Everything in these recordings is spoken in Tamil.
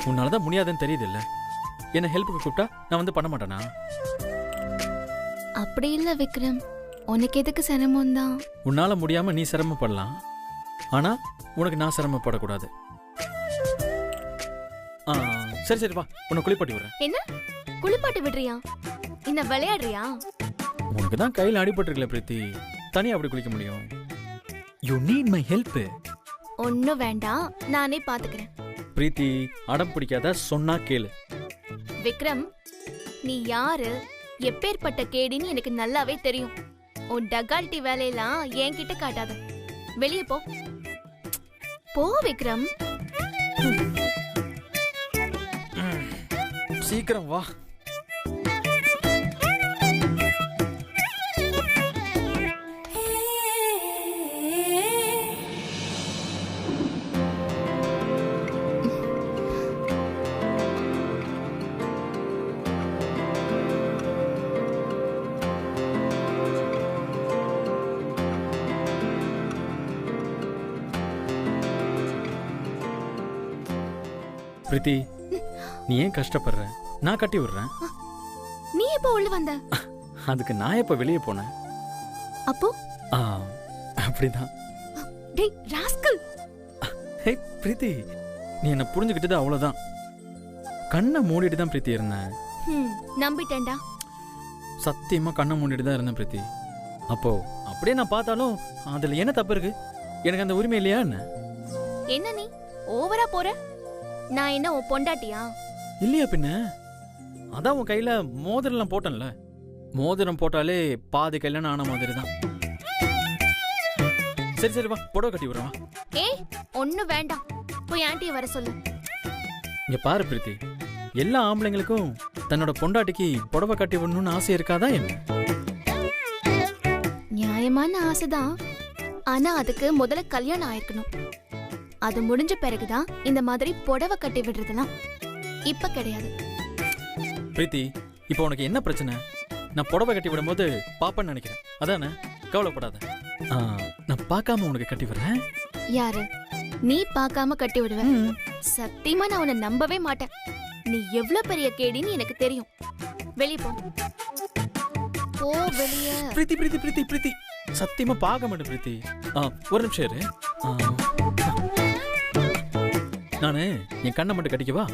உன்னாலதான் முடியாதுன்னு தெரியுது இல்ல. என்ன ஹெல்ப்புக்கு கூப்பிட்டா நான் வந்து பண்ண மாட்டேனா? அப்படி இல்ல விக்ரம், உனக்கு எதுக்கு சிரமம் தான்? உன்னால முடியாம நீ சிரமப்படலாம், ஆனா உனக்கு நான் சிரமப்படக்கூடாது. சரி சரி வா, உன்னை குளிப்பாட்டி விடுறேன். என்ன குளிப்பாட்டி விடுறியா? என்ன விளையாடுறியா? உனக்கு தான் கையில் அடிபட்டிருக்கல பிரீத்தி, தனியா அப்படி குளிக்க முடியும்? You need my help. ஒன்னும் வேண்டாம், நானே பாத்துக்கிறேன். பிரீத்தி அடம் பிடிக்காத, சொன்னா கேளு. விக்ரம், நீ யாரு, எப்பேற்பட்ட கேடின்னு எனக்கு நல்லாவே தெரியும். உன் டகால்ட்டி வேலையெல்லாம் என்கிட்ட காட்டாத. வெளியே போ போ விக்ரம். சீக்கிரம் வா. பிரீத்தி, நீ ஏன் கஷ்டப்படுற? நான் கட்டி விடுறேன். நீ எப்போ உள்ள வந்த? அதுக்கு நான் எப்ப வெளியே போனேன்? அப்போ அப்படிதான். டேய் ராஸ்கல். ஹே பிரீத்தி, நீ என்ன புரிஞ்சுக்கிட்டது அவ்வளவுதான். கண்ணை மூடிட்டு தான் பிரீத்தி இருந்தேன். நம்பிட்டேன்டா. சத்தியமா கண்ணை மூடிட்டு தான் இருந்தேன் பிரீத்தி. அப்போ அப்படியே நான் பார்த்தாலும் அதுல என்ன தப்பு இருக்கு? எனக்கு அந்த உரிமை இல்லையா என்ன? என்ன நீ ஓவரா போற? நான் என்ன உன் பொண்டாட்டியா? இல்லையா பின்ன. அதான் உன் கையில மோதிரம் போட்டேன்ல. மோதிரம் போட்டாலே பாதி கல்யாணம் ஆன மாதிரி தான். சரி சரி வா, புடவை கட்டி விடுறவா. ஏய் ஒன்னும் வேண்டாம், போய் ஆண்டியை வர சொல்லு. இங்க பாரு பிரீத்தி, எல்லா ஆம்பளைங்களுக்கும் தன்னோட பொண்டாட்டிக்கு புடவை கட்டி விடணும்னு ஆசை இருக்காதா என்ன? நியாயமான ஆசைதான், ஆனா அதுக்கு முதல்ல கல்யாணம் ஆயிருக்கணும். அது முடிஞ்ச பிறகுதான் இந்த மாதிரி புடவை கட்டி விடுறதுலாம். இப்ப கிடையாது. பிரீத்தி, இப்போ உனக்கு என்ன பிரச்சனை? நான் புடவை கட்டி விடும்போது பாப்பன்னு நினைக்கிறேன், அதானே? கவலைப்படாத, நான் பார்க்காம உனக்கு கட்டி விடுறேன். யாரு நீ? பார்க்காம கட்டி விடுவ? சத்தியமா நான் உன்னை நம்பவே மாட்டேன். நீ எவ்வளவு பெரிய கேடின்னு எனக்கு தெரியும். வெளியே போ போ வெளியே. பிரீத்தி பிரீத்தி பிரீத்தி பிரீத்தி, சத்தியமா பார்க்க மாட்டேன் பிரீத்தி. ஒரு நிமிஷம் இரு. நானு என் கண்ணை மட்டும் கட்டிக்கவா?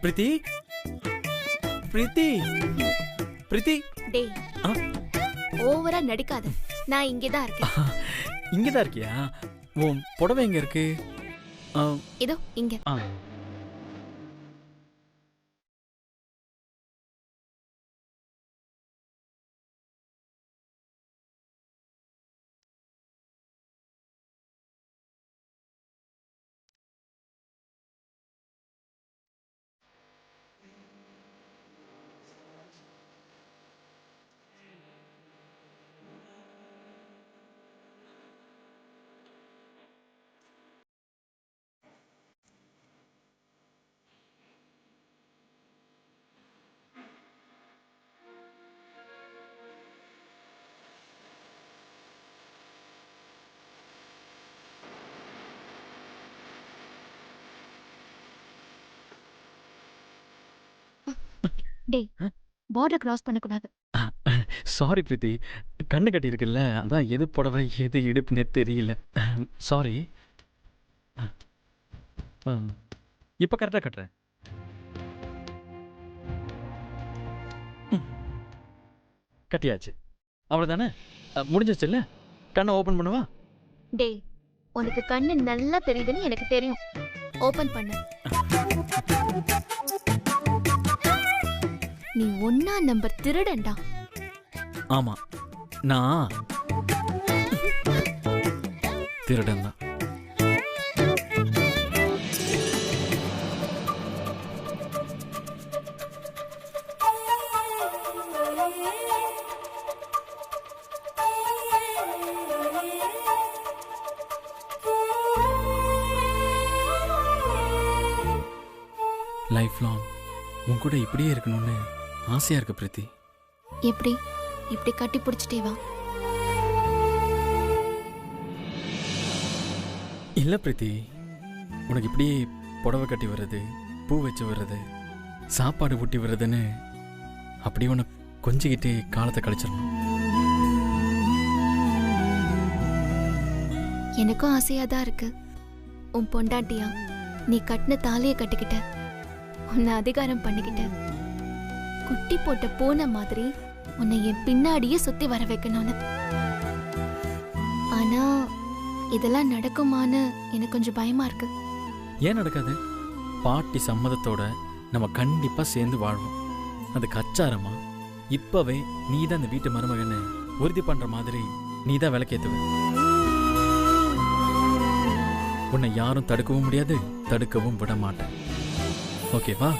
பிரீத்தி பிரீத்தி பிரீத்தி. டேய் ஓவரா நடிக்காத, நான் இங்கதான் இருக்கேன். இங்கதான் இருக்கியா? உன் புடவை எங்க இருக்கு? இதோ இங்க. டேய் பார்டர் கிராஸ் பண்ணக்கூடாது. சாரி பிரீத்தி, கண்ணு கட்டி இருக்குல்ல, அதான் எது புடவை எது இடுப்புனே தெரியல. சாரி. இப்போ கரெக்டாக கட்டுறேன். கட்டியாச்சு, அவ்வளோதானே? முடிஞ்சிச்சு இல்லை? கண்ணை ஓப்பன் பண்ணுவா? டேய் உனக்கு கண்ணு நல்லா தெரியுதுன்னு எனக்கு தெரியும். ஓபன் பண்ணு. நீ 1ஆம் நம்பர் திருடன்டா. ஆமா, நான் திருடன் தான். லைஃப் லாங் உன் கூட இப்படியே இருக்கணும்னு ஆசையா இருக்கு பிரீத்தி. எப்படி இப்படி கட்டி பிடிச்சிட்டே வா. இல்ல பிரீத்தி, உனக்கு இப்படியே புடவை கட்டி வர்றது, பூ வச்சு வர்றது, சாப்பாடு ஊட்டி வர்றதுன்னு அப்படி உன்னை கொஞ்சிக்கிட்டே காலத்தை கழிச்சிடணும். எனக்கும் ஆசையா தான் இருக்கு. உன் பொண்டாட்டியா நீ கட்டின தாலியை கட்டிக்கிட்ட, உன்னை அதிகாரம் பண்ணிக்கிட்ட, குட்டி போட்ட பூனை மாதிரி உன்னை என் பின்னாடியே சுத்தி வர வைக்கணும்னு. ஆனா இதெல்லாம் நடக்குமான்னு எனக்கு கொஞ்சம் பயமா இருக்கு. ஏன் நடக்காது? பாட்டி சம்மதத்தோட நம்ம கண்டிப்பா சேர்ந்து வாழ்வோம். அது கச்சாரமா இப்பவே நீ தான் இந்த வீட்டு மருமகன்னு உறுதி பண்ற மாதிரி நீ தான் விளக்கேத்துவ. உன்னை யாரும் தடுக்கவும் முடியாது, தடுக்கவும் விட மாட்டேன். ஓகேவா?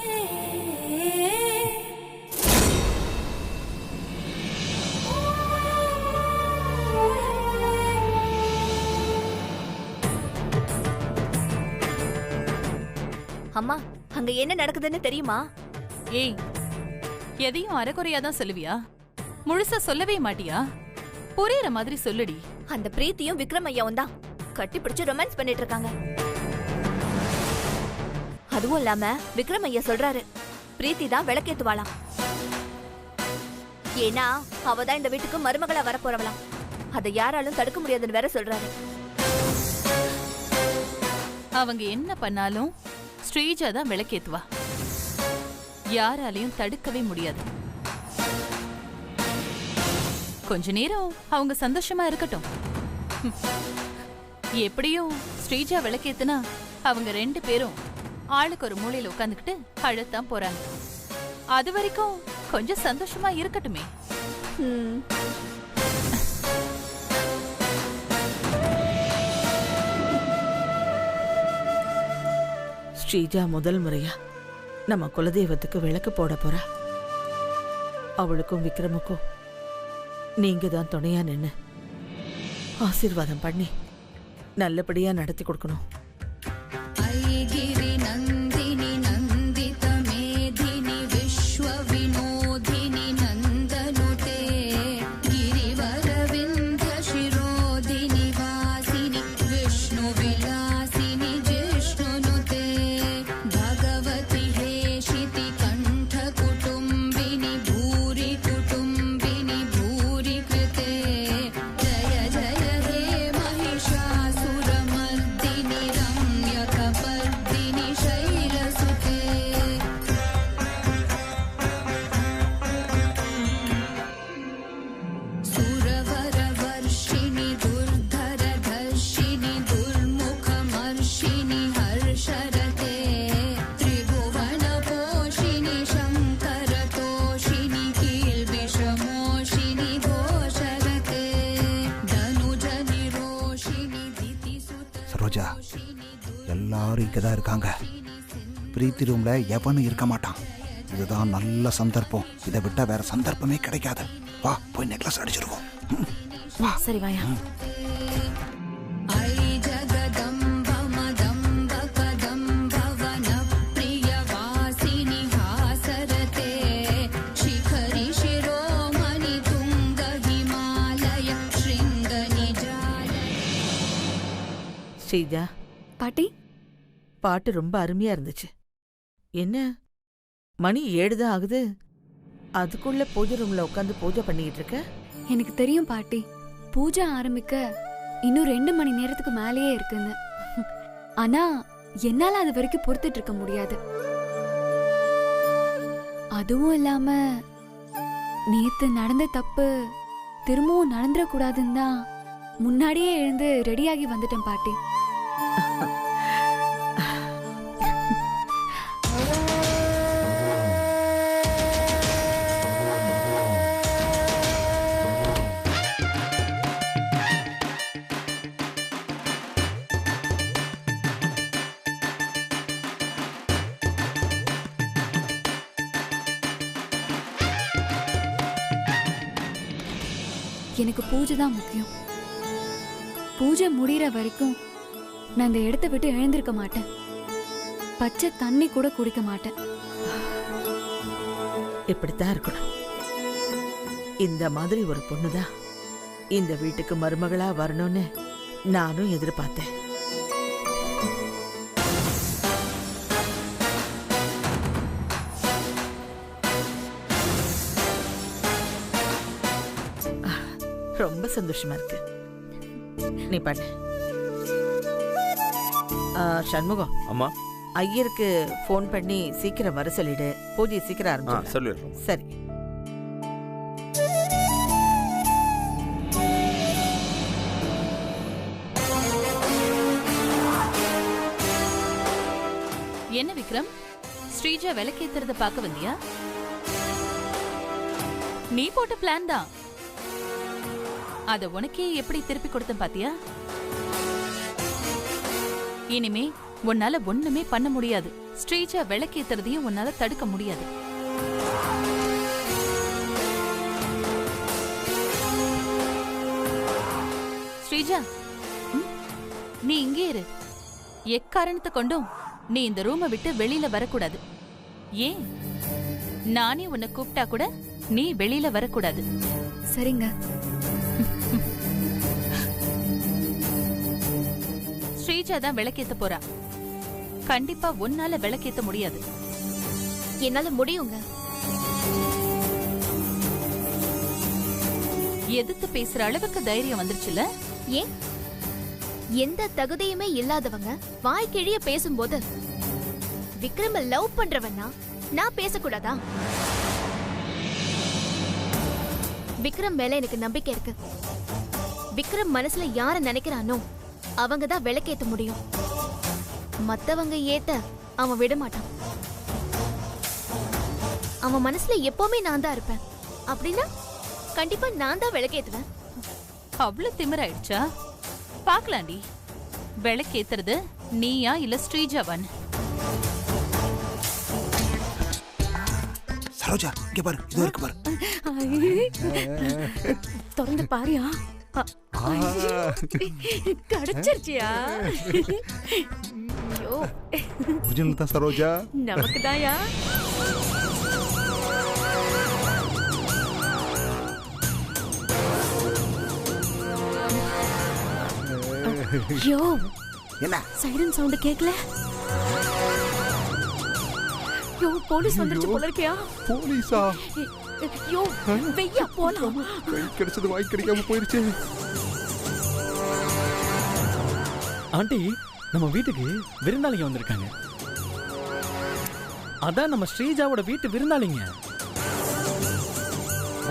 அம்மா, அங்க என்ன நடக்குதுன்னு தெரியுமா? ஏய், எதையும் அரைக்குறையா தான் சொல்லுவியா? முழுசா சொல்லவே மாட்டியா? புரியுற மாதிரி சொல்லுடி. அந்த பிரீத்தியும் விக்ரம் ஐயாவும் தான் கட்டி பிடிச்சு ரொமான்ஸ் பண்ணிட்டு இருக்காங்க. அதுவும் இல்லாம விக்ரம் ஐயா சொல்றாரு பிரீத்தி தான் விளக்கேத்துவாளாம். ஏன்னா அவதான் இந்த வீட்டுக்கு மருமகளா வரப்போறவளாம். அதை யாராலும் தடுக்க முடியாதுன்னு வேற சொல்றாரு. அவங்க என்ன பண்ணாலும் ஸ்ரீஜா தான் விளக்கேத்துவா. யாராலையும் தடுக்கவே முடியாது. கொஞ்ச நேரம் அவங்க சந்தோஷமா இருக்கட்டும். எப்படியும் ஸ்ரீஜா விளக்கேத்துனா அவங்க 2 பேரும் ஆளுக்கு ஒரு மூலையில உட்காந்துக்கிட்டு அழத்தான் போறாங்க. அது வரைக்கும் கொஞ்சம் சந்தோஷமா இருக்கட்டுமே. ஸ்ரீஜா முதல் முறையா நம்ம குலதெய்வத்துக்கு விளக்கு போட போறா. அவளுக்கும் விக்ரமுக்கும் நீங்க தான் துணையா நின்னு ஆசீர்வாதம் பண்ணி நல்லபடியா நடத்தி கொடுக்கணும். சரோஜா, எல்லாரும் இங்கதான் இருக்காங்க. பிரீத்தி ரூம்ல எவனும் இருக்க மாட்டான். இதுதான் நல்ல சந்தர்ப்பம். இதை விட்டா வேற சந்தர்ப்பமே கிடைக்காது. வா, போய் நெக்லஸ் அடிச்சிருவோம். சரி வாயா. ஸ்ரீஜா பாட்டி, பாட்டு ரொம்ப அருமையா இருந்துச்சு. என்ன மணி 7 தான் ஆகுது, அதுக்குள்ள பூஜை ரூம்ல உட்காந்து பூஜை பண்ணிக்கிட்டு இருக்க? எனக்கு தெரியும் பாட்டி, பூஜை ஆரம்பிக்க இன்னும் 2 மணி நேரத்துக்கு மேலேயே இருக்குன்னு. ஆனா என்னால அது வரைக்கும் பொறுத்துட்டு இருக்க முடியாது. அதுவும் இல்லாம நேத்து நடந்த தப்பு திரும்பவும் நடந்துடக்கூடாதுன்னு தான் முன்னாடியே எழுந்து ரெடியாகி வந்துட்டேன் பாட்டி. எனக்கு பூஜை தான் முக்கியம். பூஜை முடிகிற வரைக்கும் நான் இந்த இடத்த விட்டு எழுந்திருக்க மாட்டேன். பச்சை தண்ணி கூட குடிக்க மாட்டேன். இப்படித்தான் இருக்கணும். இந்த மாதிரி ஒரு பொண்ணுதான் இந்த வீட்டுக்கு மருமகளா வரணும்னு நானும் எதிர்பார்த்தேன். ரொம்ப சந்தோஷமா இருக்கு. நீ பண்ணு. சண்முகம், அம்மா, ஐயருக்கு ஃபோன் பண்ணி சீக்கிரம் வர சொல்லிடு. பூஜை சீக்கிரம் ஆரம்பிச்சு. சொல்லிடுறோம். சரி. என்ன விக்ரம், ஸ்ரீஜா விளக்கேத்துறத பார்க்க வந்தியா? நீ போட்ட பிளான் தான். அத உனக்கே எப்படி திருப்பி கொடுத்தேன் பாத்தியா? இனிமே உன்னால ஒண்ணுமே பண்ண முடியாது. ஸ்ரீஜா விளக்கேத்துறதையும் உன்னால தடுக்க முடியாது. ஸ்ரீஜா, நீ இங்கே இரு. எக்காரணத்தை கொண்டும் நீ இந்த ரூமை விட்டு வெளியில வரக்கூடாது. ஏன், நானே உன்னை கூப்பிட்டா கூட நீ வெளியில வரக்கூடாது. சரிங்க. ஸ்ரீஜா தான் விளக்கேத்த போறா. கண்டிப்பா உன்னால விளக்கேத்த முடியாது. என்னால முடியுங்க. எதிர்த்து பேசுற அளவுக்கு தைரியம் வந்துருச்சுல? ஏன், எந்த தகுதியுமே இல்லாதவங்க வாய் கிழிய பேசும்போது விக்ரம லவ் பண்றவனா நான் பேசக்கூடாதா? விக்ரம் மேல எனக்கு நம்பிக்கை இருக்கு. விக்ரம் மனசுல யார நினைக்கிறானோ அவங்க தான் விளக்கேத்த முடியும். மத்தவங்க ஏத்த அவன் விட மாட்டான். அவன் மனசுல எப்பவுமே நான் தான் இருப்பேன். அப்படின்னா கண்டிப்பா நான் தான் விளக்கேத்துவேன். அவ்வளவு திமிராயிடுச்சா? பாக்கலாண்டி, விளக்கேத்துறது நீயா இல்ல ஸ்ரீஜாவான்? சரோஜா, இங்க பாரு, இதோ இருக்கு பாரு. தொடர்ந்து பாரியா. கிடைச்சிருச்சியா? ஒரிஜினல் தான் சரோஜா. நமக்கு தாயா. யோ, என்ன சைரன் சவுண்ட் கேக்கல? யோ, போலீஸ் வந்துருச்சு போல இருக்கியா? போலீஸா? யோ, வெய்யா போலாம். கை கிடைச்சது வாய் கிடைக்காம போயிருச்சு. ஆண்டி, நம்ம வீட்டுக்கு விருந்தாளிங்க வந்திருக்காங்க. அதான் நம்ம ஸ்ரீஜாவோட வீட்டு விருந்தாளிங்க.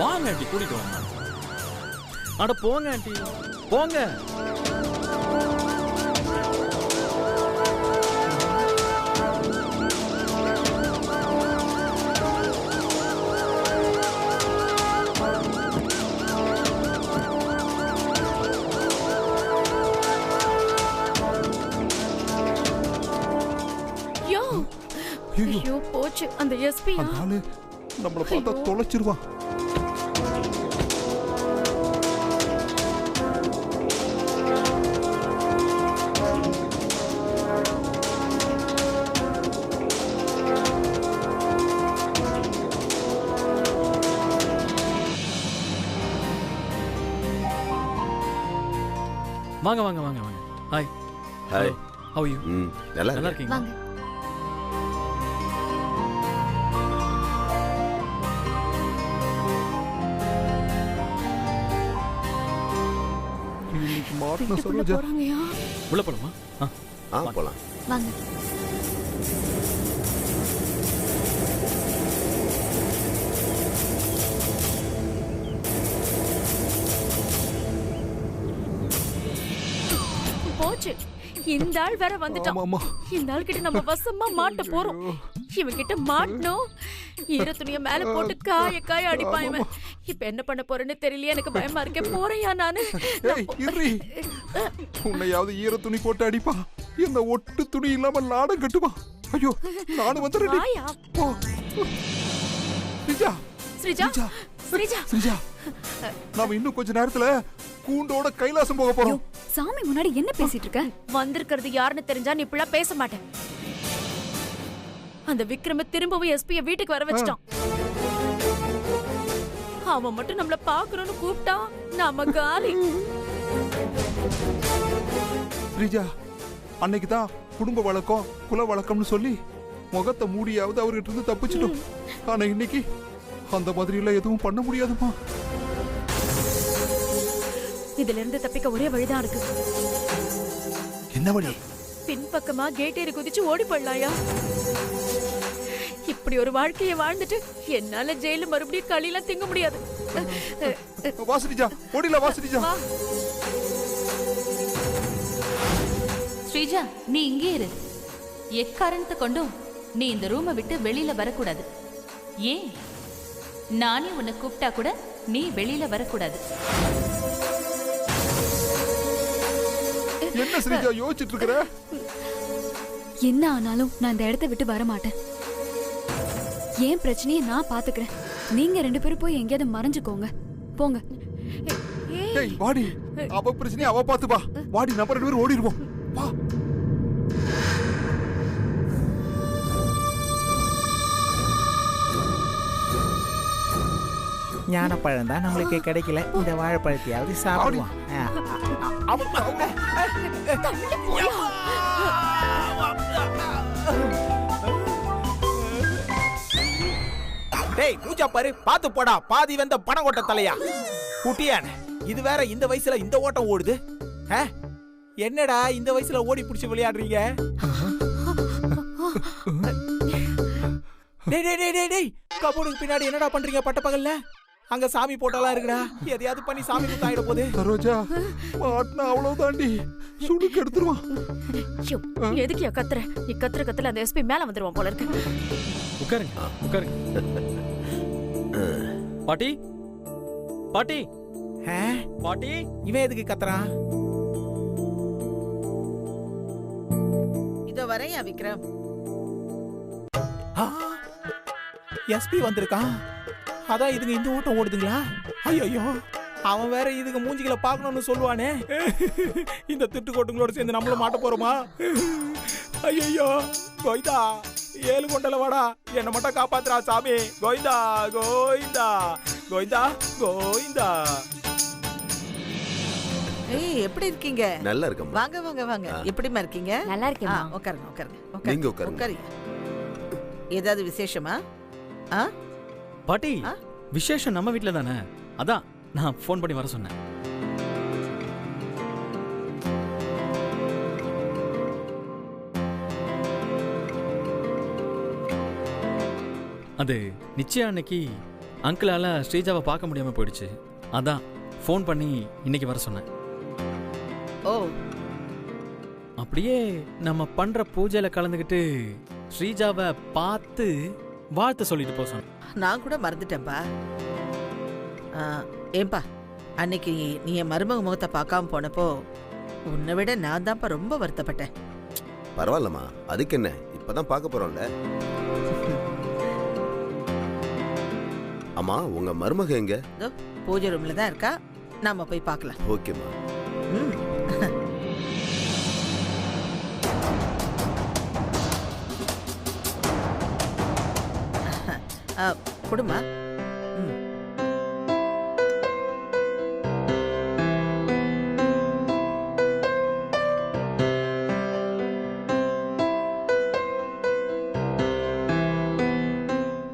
வாங்க ஆண்டி, கூட்டிட்டு வாங்க. அட போங்க ஆண்டி, போங்க. ஐயோ, போச்சு. அந்த எஸ்பி நம்மள பார்த்தா தொலைச்சிருவான். வாங்க வாங்க வாங்க வாங்க. ஹாய். ஹாய். How you? நல்லா இருக்கீங்க? வாங்க. இன்னைக்கு மாட்டன சரோஜா. உள்ள போலாமா? போலாம். வாங்க. போச்சு. இந்த ஆள் வேற வந்துட்டான். ஆமாமா. இந்த ஆள் கிட்ட நம்ம வசமா மாட்ட போறோம். இவன் கிட்ட மாட்டணும். ஈர துணிய மேல போட்டு காய காய அடிப்பான் இவன். இப்ப என்ன பண்ண போறேன்னு தெரியல. எனக்கு பயமா இருக்கே. போறையா நானு. ஏய் இர்ரி, உன்னையாவது ஈர துணி போட்டு அடிப்பா, இந்த ஒட்டு துணி இல்லாம லாடம் கட்டுமா. ஐயோ நானும் வந்துடுறேன். வாயா. போ. ஸ்ரீஜா ஸ்ரீஜா ஸ்ரீஜா ஸ்ரீஜா, நாம இன்னும் கொஞ்ச நேரத்துல கூண்டோட கைலாசம் போக போறோம். சாமி முன்னாடி என்ன பேசிட்டு இருக்க? வந்திருக்கிறது யாருன்னு தெரிஞ்சா நீ இப்படிலாம் பேச மாட்டேன். அந்த விக்ரம திரும்பவும் எஸ்பிய வீட்டுக்கு வர வச்சிட்டான். அவன் மட்டும் நம்மள பாக்குறோம்னு கூப்பிட்டா நாம காலி. ஸ்ரீஜா, அன்னைக்கு தான் குடும்ப வழக்கம் குல வழக்கம்னு சொல்லி முகத்தை மூடியாவது அவர்கிட்ட இருந்து தப்பிச்சிட்டோம். ஆனா இன்னைக்கு அந்த மாதிரி எல்லாம் எதுவும் பண்ண முடியாதுமா. இதுல இருந்து தப்பிக்க ஒரே வழிதான் இருக்கு. என்ன வழி? பின்பக்கமா கேட் ஏறி குதிச்சு ஓடி போடலாயா? இப்படி ஒரு வாழ்க்கையை வாழ்ந்துட்டு என்னால ஜெயில மறுபடியும் களியெல்லாம் திங்க முடியாது. வாசுரிஜா ஓடில. வாசுரிஜா ஸ்ரீஜா, நீ இங்கே இரு. எக்காரணத்தை கொண்டும் நீ இந்த ரூமை விட்டு வெளியில வரக்கூடாது. ஏன்? நானே உன்னை கூப்பிட்டா கூட நீ வெளியில வரக்கூடாது. என்ன ஸ்ரீஜா யோசிச்சுட்டு இருக்கற? என்ன ஆனாலும் நான் இந்த இடத்தை விட்டு வர மாட்டேன். ஏன் பிரச்சனையை நான் பாத்துக்கிறேன். நீங்க 2 பேரும் போய் எங்கேயாவது மறைஞ்சுக்கோங்க. போங்க. ஏய் வாடி, அவ பிரச்சனை அவ பாத்து வா. வாடி, நம்ம 2 பேரும் ஓடிடுவோம். வா. ஞானப்பழம் தான் நம்மளுக்கு கிடைக்கல. இந்த வாழைப்பழத்தையாவது சாப்பிடுவோம். டேய் பூஜா பாரு, பாத்து போடா. பாதி வந்த பணம் ஓட்ட தலையா குட்டியான். இது வேற இந்த வயசுல இந்த ஓட்டம் ஓடுது. என்னடா இந்த வயசுல ஓடி புடிச்சு விளையாடுறீங்க? டேய் டேய் டேய் டேய், கபோர்டுக்கு பின்னாடி என்னடா பண்றீங்க பட்ட பகல்ல? அங்க சாமி போட்டாலாம் இருக்குடா. எதையாவது பண்ணி சாமி குத்தாயிட போகுது. சரோஜா, மாட்டினா அவ்வளவுதாண்டி, சுடுக்கு எடுத்துருவான். எதுக்கு கத்துற? நீ கத்துற கத்துல அந்த எஸ்பி மேல வந்துருவான் போல இருக்கு. உட்காருங்க உட்காருங்க. பாட்டி பாட்டி பாட்டி, இவன் எதுக்கு கத்துறான்? இதோ வரையா விக்ரம். எஸ்பி வந்திருக்கான். அதான் இதுங்க இந்த ஓட்டம் ஓடுதுங்களா? ஐயோ, அவன் வேற இதுக்கு மூஞ்சிகளை பார்க்கணும்னு சொல்லுவானே. இந்த திட்டுக்கோட்டுங்களோட சேர்ந்து நம்மளும் மாட்ட போறோமா? ஐயோ கோயிந்தா, 7 கொண்டல வாடா, என்ன மட்டும் காப்பாத்துறா சாமி. கோயிந்தா கோயிந்தா கோயிந்தா கோயிந்தா. ஏய் எப்படி இருக்கீங்க? நல்லா இருக்கேன். வாங்க வாங்க வாங்க. எப்படிமா இருக்கீங்க? நல்லா இருக்கேன். உட்காருங்க உட்காருங்க. நீங்க உட்காருங்க. உட்காருங்க. ஏதாவது விசேஷமா? பாட்டி, விசேஷம் நம்ம வீட்ல தானே, அதான் நான் ஃபோன் பண்ணி வர சொன்னேன். அது நிச்சயம் அன்னைக்கு அங்கிளால ஸ்ரீஜாவை பார்க்க முடியாம போயிடுச்சு. அதான் ஃபோன் பண்ணி இன்னைக்கு வர சொன்னேன். ஓ, அப்படியே நம்ம பண்ற பூஜையில கலந்துக்கிட்டு ஸ்ரீஜாவை பார்த்து வாழ்த்து சொல்லிட்டு போக சொன்னேன். நான் கூட மறந்துட்டேன்பா. ஏன்பா, அன்னைக்கு நீ என் மருமக முகத்தை பார்க்காம போனப்போ உன்னை விட நான் தான்ப்பா ரொம்ப வருத்தப்பட்டேன். பரவாயில்லம்மா, அதுக்கு என்ன, இப்பதான் பார்க்க போறோம்ல. அம்மா, உங்க மருமக எங்க? பூஜை ரூம்ல தான் இருக்கா. நாம போய் பார்க்கலாம். ஓகேம்மா. கொடுமா.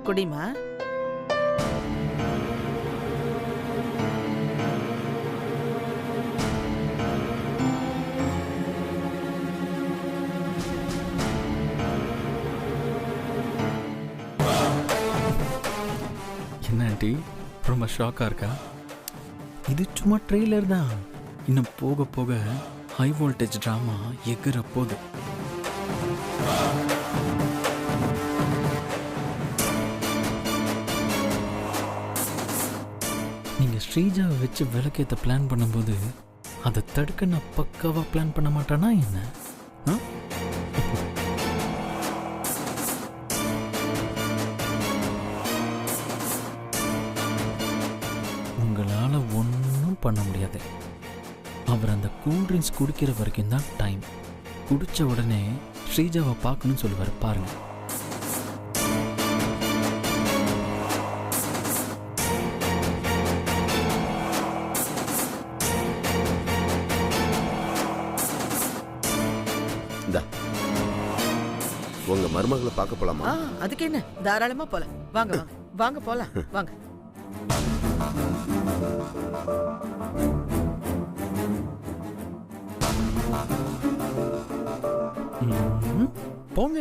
குடிமா. என்ன ஆண்டி, ரொம்ப ஷாக்கா இருக்கா? இது சும்மா ட்ரெய்லர் தான். இன்னும் போக போக ஹை வோல்டேஜ் ட்ராமா எகிற போது. நீங்க ஸ்ரீஜாவை வச்சு விளக்கேற்ற பிளான் பண்ணும்போது அதை தடுக்க நான் பக்காவா பிளான் பண்ண மாட்டானா என்ன? உங்களால ஒன்றும் பண்ண முடியாது. அவர் அந்த கூல்ட்ரிங்க்ஸ் குடிக்கிற வரைக்கும் தான் டைம். குடிச்ச உடனே ஸ்ரீஜாவை பார்க்கணும்னு சொல்லுவார். பாருங்க. உங்க மருமகளை பார்க்க போலாமா? அதுக்கு என்ன, தாராளமா போலாம். வாங்க வாங்க வாங்க போலாம் வாங்க. போங்க.